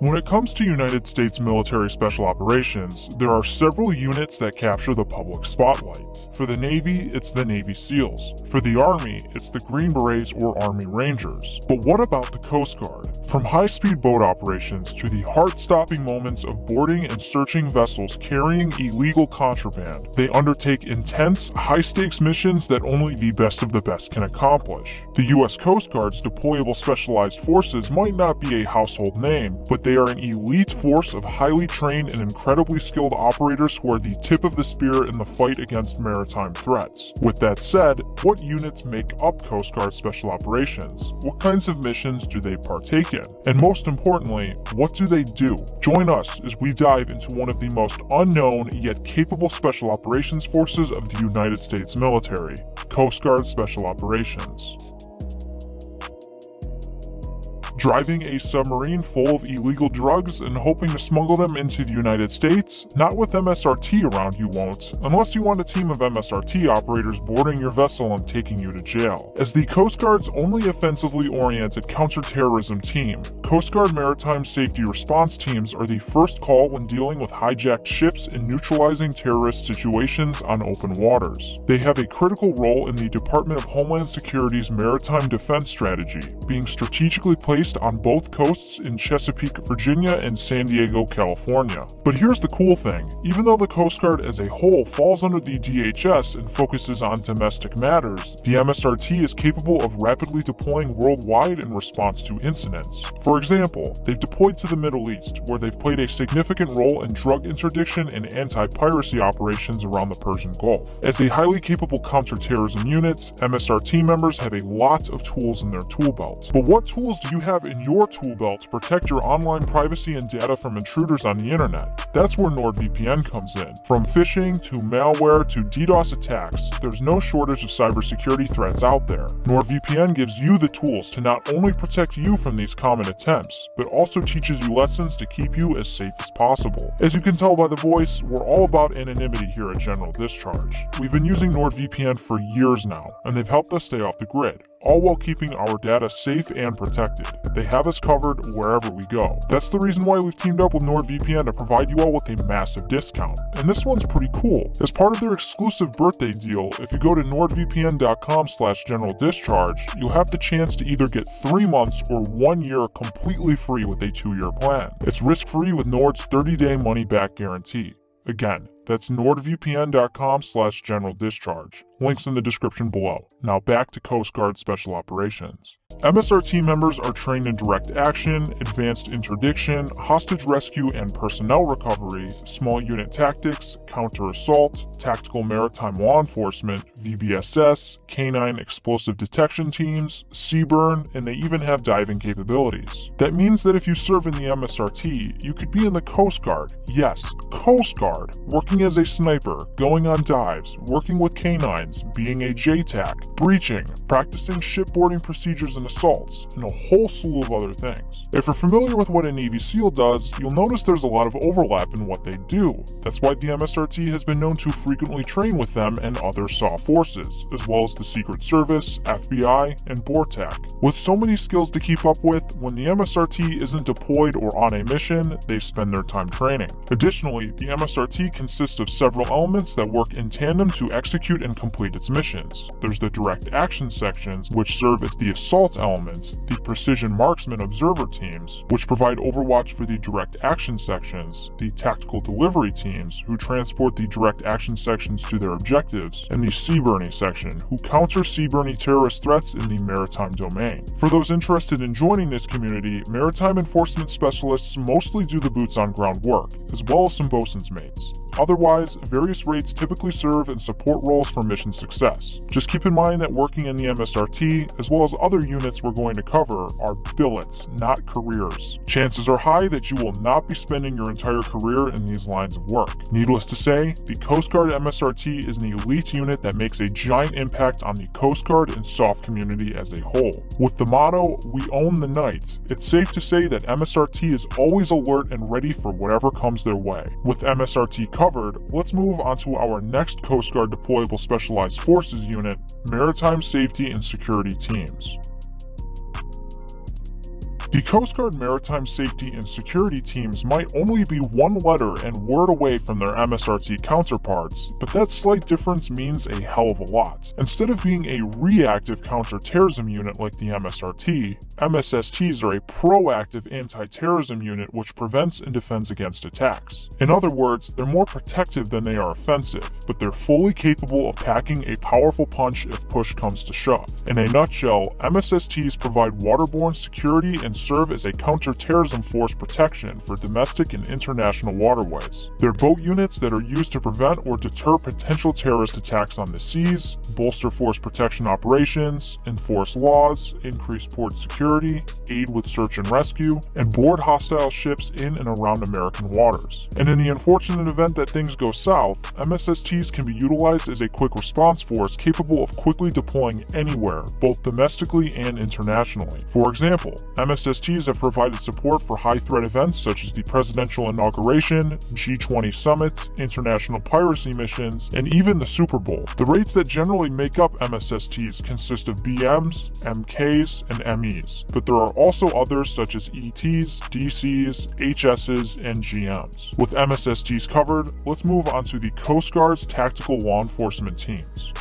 When it comes to United States military special operations, there are several units that capture the public spotlight. For the Navy, it's the Navy SEALs. For the Army, it's the Green Berets or Army Rangers. But what about the Coast Guard? From high-speed boat operations to the heart-stopping moments of boarding and searching vessels carrying illegal contraband, they undertake intense, high-stakes missions that only the best of the best can accomplish. The U.S. Coast Guard's Deployable Specialized Forces might not be a household name, but they are an elite force of highly trained and incredibly skilled operators who are the tip of the spear in the fight against maritime threats. With that said, what units make up Coast Guard Special Operations? What kinds of missions do they partake in? And most importantly, what do they do? Join us as we dive into one of the most unknown yet capable special operations forces of the United States military, Coast Guard Special Operations. Driving a submarine full of illegal drugs and hoping to smuggle them into the United States? Not with MSRT around, you won't, unless you want a team of MSRT operators boarding your vessel and taking you to jail. As the Coast Guard's only offensively oriented counterterrorism team, Coast Guard Maritime Safety Response Teams are the first call when dealing with hijacked ships and neutralizing terrorist situations on open waters. They have a critical role in the Department of Homeland Security's maritime defense strategy, being strategically placed on both coasts in Chesapeake, Virginia and San Diego, California. But here's the cool thing, even though the Coast Guard as a whole falls under the DHS and focuses on domestic matters, the MSRT is capable of rapidly deploying worldwide in response to incidents. For example, they've deployed to the Middle East, where they've played a significant role in drug interdiction and anti-piracy operations around the Persian Gulf. As a highly capable counterterrorism unit, MSRT members have a lot of tools in their tool belt. But what tools do you have in your tool belt to protect your online privacy and data from intruders on the internet? That's where NordVPN comes in. From phishing to malware to DDoS attacks, there's no shortage of cybersecurity threats out there. NordVPN gives you the tools to not only protect you from these common attempts, but also teaches you lessons to keep you as safe as possible. As you can tell by the voice, we're all about anonymity here at General Discharge. We've been using NordVPN for years now, and they've helped us stay off the grid, all while keeping our data safe and protected. They have us covered wherever we go. That's the reason why we've teamed up with NordVPN to provide you all with a massive discount. And this one's pretty cool. As part of their exclusive birthday deal, if you go to nordvpn.com/generaldischarge, you'll have the chance to either get 3 months or 1 year completely free with a 2-year plan. It's risk-free with Nord's 30-day money-back guarantee. Again, that's nordvpn.com/generaldischarge. Links in the description below. Now back to Coast Guard Special Operations. MSRT members are trained in direct action, advanced interdiction, hostage rescue and personnel recovery, small unit tactics, counter-assault, tactical maritime law enforcement, VBSS, canine explosive detection teams, seaburn, and they even have diving capabilities. That means that if you serve in the MSRT, you could be in the Coast Guard. Yes, Coast Guard, working as a sniper, going on dives, working with canines, being a JTAC, breaching, practicing shipboarding procedures and assaults, and a whole slew of other things. If you're familiar with what a Navy SEAL does, you'll notice there's a lot of overlap in what they do. That's why the MSRT has been known to frequently train with them and other SAW forces, as well as the Secret Service, FBI, and BORTAC. With so many skills to keep up with, when the MSRT isn't deployed or on a mission, they spend their time training. Additionally, the MSRT consists of several elements that work in tandem to execute and complete its missions. There's the direct action sections, which serve as the assault element, the precision marksman observer teams, which provide overwatch for the direct action sections, the tactical delivery teams, who transport the direct action sections to their objectives, and the seaburning section, who counter seaburning terrorist threats in the maritime domain. For those interested in joining this community, maritime enforcement specialists mostly do the boots on ground work, as well as some bosun's mates. Otherwise, various rates typically serve and support roles for mission success. Just keep in mind that working in the MSRT, as well as other units we're going to cover, are billets, not careers. Chances are high that you will not be spending your entire career in these lines of work. Needless to say, the Coast Guard MSRT is an elite unit that makes a giant impact on the Coast Guard and SOF community as a whole. With the motto, "We own the night," it's safe to say that MSRT is always alert and ready for whatever comes their way. With MSRT covered, let's move on to our next Coast Guard Deployable Specialized Forces unit, Maritime Safety and Security Teams. The Coast Guard Maritime Safety and Security teams might only be one letter and word away from their MSRT counterparts, but that slight difference means a hell of a lot. Instead of being a reactive counterterrorism unit like the MSRT, MSSTs are a proactive anti-terrorism unit which prevents and defends against attacks. In other words, they're more protective than they are offensive, but they're fully capable of packing a powerful punch if push comes to shove. In a nutshell, MSSTs provide waterborne security and serve as a counter-terrorism force protection for domestic and international waterways. They're boat units that are used to prevent or deter potential terrorist attacks on the seas, bolster force protection operations, enforce laws, increase port security, aid with search and rescue, and board hostile ships in and around American waters. And in the unfortunate event that things go south, MSSTs can be utilized as a quick response force capable of quickly deploying anywhere, both domestically and internationally. For example, MSSTs have provided support for high-threat events such as the presidential inauguration, G20 summit, international piracy missions, and even the Super Bowl. The rates that generally make up MSSTs consist of BMs, MKs, and MEs, but there are also others such as ETs, DCs, HSs, and GMs. With MSSTs covered, let's move on to the Coast Guard's tactical law enforcement teams.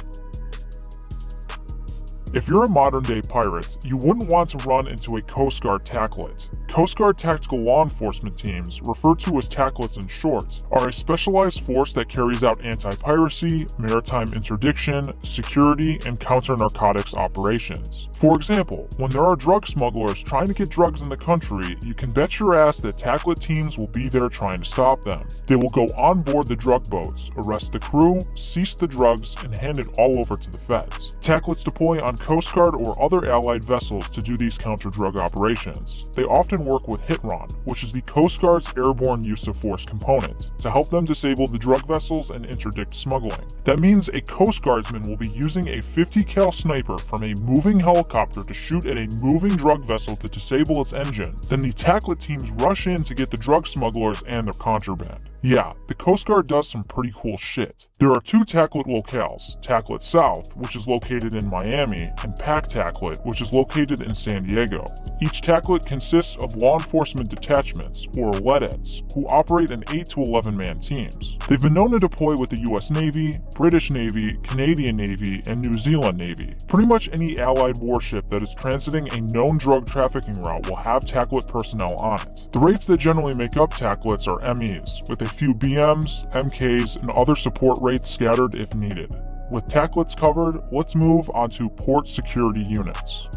If you're a modern-day pirate, you wouldn't want to run into a Coast Guard TACLET. Coast Guard Tactical Law Enforcement Teams, referred to as TACLETs in short, are a specialized force that carries out anti-piracy, maritime interdiction, security, and counter-narcotics operations. For example, when there are drug smugglers trying to get drugs in the country, you can bet your ass that TACLET teams will be there trying to stop them. They will go on board the drug boats, arrest the crew, seize the drugs, and hand it all over to the feds. TACLETs deploy on Coast Guard or other allied vessels to do these counter-drug operations. They often work with HITRON, which is the Coast Guard's airborne use of force component, to help them disable the drug vessels and interdict smuggling. That means a Coast Guardsman will be using a 50 cal sniper from a moving helicopter to shoot at a moving drug vessel to disable its engine. Then the TACLET teams rush in to get the drug smugglers and their contraband. Yeah, the Coast Guard does some pretty cool shit. There are two TACLET locales, TACLET South, which is located in Miami, and PAC TACLET, which is located in San Diego. Each TACLET consists of law enforcement detachments, or LEDETs, who operate in 8 to 11-man teams. They've been known to deploy with the US Navy, British Navy, Canadian Navy, and New Zealand Navy. Pretty much any allied warship that is transiting a known drug trafficking route will have TACLET personnel on it. The rates that generally make up TACLETs are MEs, with a few BMs, MKs, and other support rates scattered if needed. With TACLETs covered, let's move on to port security units.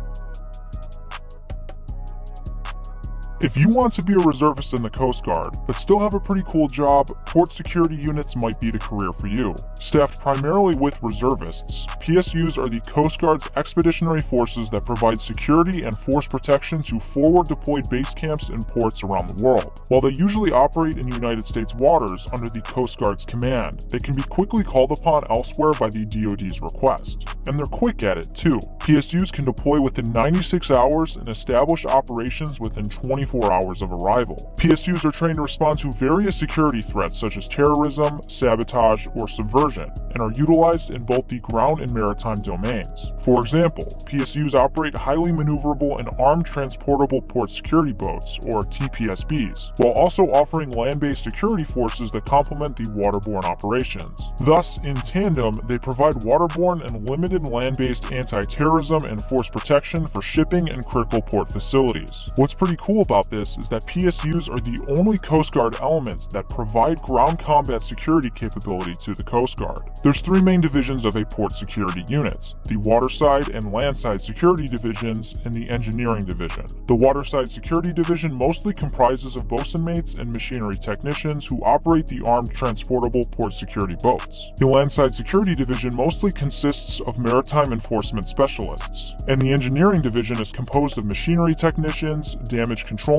If you want to be a reservist in the Coast Guard, but still have a pretty cool job, port security units might be the career for you. Staffed primarily with reservists, PSUs are the Coast Guard's expeditionary forces that provide security and force protection to forward deployed base camps and ports around the world. While they usually operate in United States waters under the Coast Guard's command, they can be quickly called upon elsewhere by the DoD's request. And they're quick at it too. PSUs can deploy within 96 hours and establish operations within 24 hours of arrival. PSUs are trained to respond to various security threats such as terrorism, sabotage, or subversion, and are utilized in both the ground and maritime domains. For example, PSUs operate highly maneuverable and armed transportable port security boats, or TPSBs, while also offering land-based security forces that complement the waterborne operations. Thus, in tandem, they provide waterborne and limited land-based anti-terrorism and force protection for shipping and critical port facilities. What's pretty cool about this is that PSUs are the only Coast Guard elements that provide ground combat security capability to the Coast Guard. There's three main divisions of a port security unit: the waterside and landside security divisions and the engineering division. The waterside security division mostly comprises of bosun mates and machinery technicians who operate the armed transportable port security boats. The landside security division mostly consists of maritime enforcement specialists, and the engineering division is composed of machinery technicians, damage controlmen,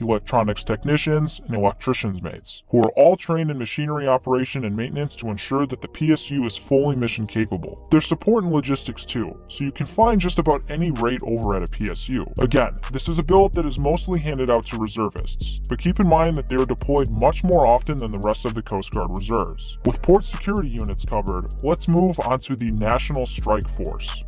electronics technicians, and electricians mates, who are all trained in machinery operation and maintenance to ensure that the PSU is fully mission capable. There's support and logistics too, so you can find just about any rate over at a PSU. Again, this is a build that is mostly handed out to reservists, but keep in mind that they are deployed much more often than the rest of the Coast Guard reserves. With port security units covered, let's move on to the National Strike Force.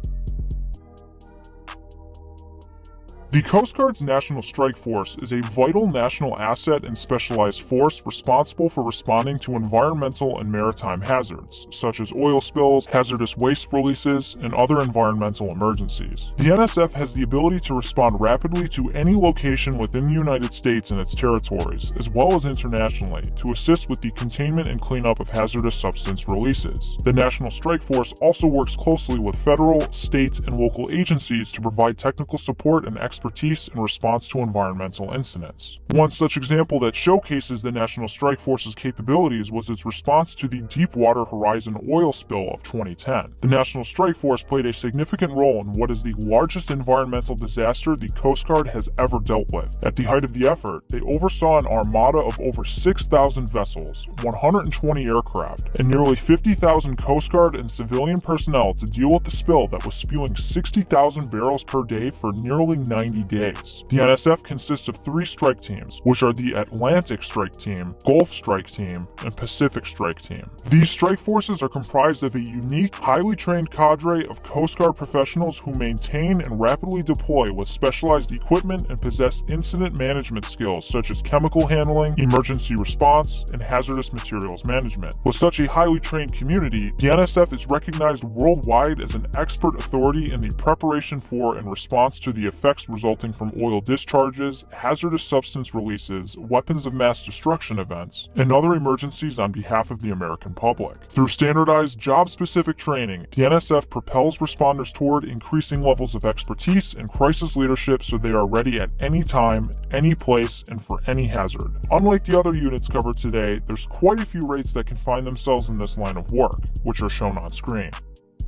The Coast Guard's National Strike Force is a vital national asset and specialized force responsible for responding to environmental and maritime hazards, such as oil spills, hazardous waste releases, and other environmental emergencies. The NSF has the ability to respond rapidly to any location within the United States and its territories, as well as internationally, to assist with the containment and cleanup of hazardous substance releases. The National Strike Force also works closely with federal, state, and local agencies to provide technical support and expertise in response to environmental incidents. One such example that showcases the National Strike Force's capabilities was its response to the Deepwater Horizon oil spill of 2010. The National Strike Force played a significant role in what is the largest environmental disaster the Coast Guard has ever dealt with. At the height of the effort, they oversaw an armada of over 6,000 vessels, 120 aircraft, and nearly 50,000 Coast Guard and civilian personnel to deal with the spill that was spewing 60,000 barrels per day for nearly 90 days. The NSF consists of 3 strike teams, which are the Atlantic Strike Team, Gulf Strike Team, and Pacific Strike Team. These strike forces are comprised of a unique, highly trained cadre of Coast Guard professionals who maintain and rapidly deploy with specialized equipment and possess incident management skills such as chemical handling, emergency response, and hazardous materials management. With such a highly trained community, the NSF is recognized worldwide as an expert authority in the preparation for and response to the effects resulting from oil discharges, hazardous substance releases, weapons of mass destruction events, and other emergencies on behalf of the American public. Through standardized, job-specific training, the NSF propels responders toward increasing levels of expertise and crisis leadership so they are ready at any time, any place, and for any hazard. Unlike the other units covered today, there's quite a few rates that can find themselves in this line of work, which are shown on screen.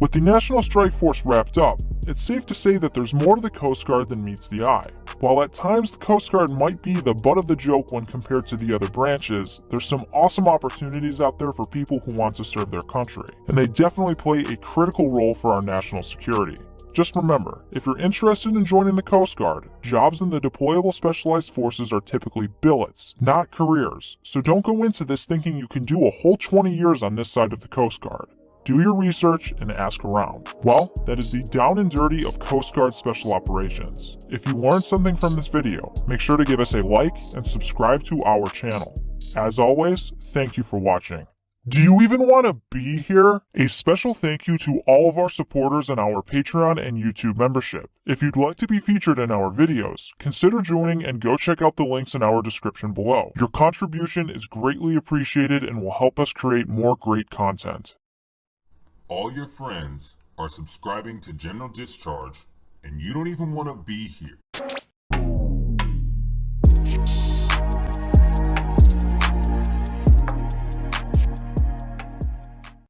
With the National Strike Force wrapped up, it's safe to say that there's more to the Coast Guard than meets the eye. While at times the Coast Guard might be the butt of the joke when compared to the other branches, there's some awesome opportunities out there for people who want to serve their country, and they definitely play a critical role for our national security. Just remember, if you're interested in joining the Coast Guard, jobs in the Deployable Specialized Forces are typically billets, not careers, so don't go into this thinking you can do a whole 20 years on this side of the Coast Guard. Do your research and ask around. Well, that is the down and dirty of Coast Guard Special Operations. If you learned something from this video, make sure to give us a like and subscribe to our channel. As always, thank you for watching. Do you even want to be here? A special thank you to all of our supporters in our Patreon and YouTube membership. If you'd like to be featured in our videos, consider joining and go check out the links in our description below. Your contribution is greatly appreciated and will help us create more great content. All your friends are subscribing to General Discharge, and you don't even want to be here.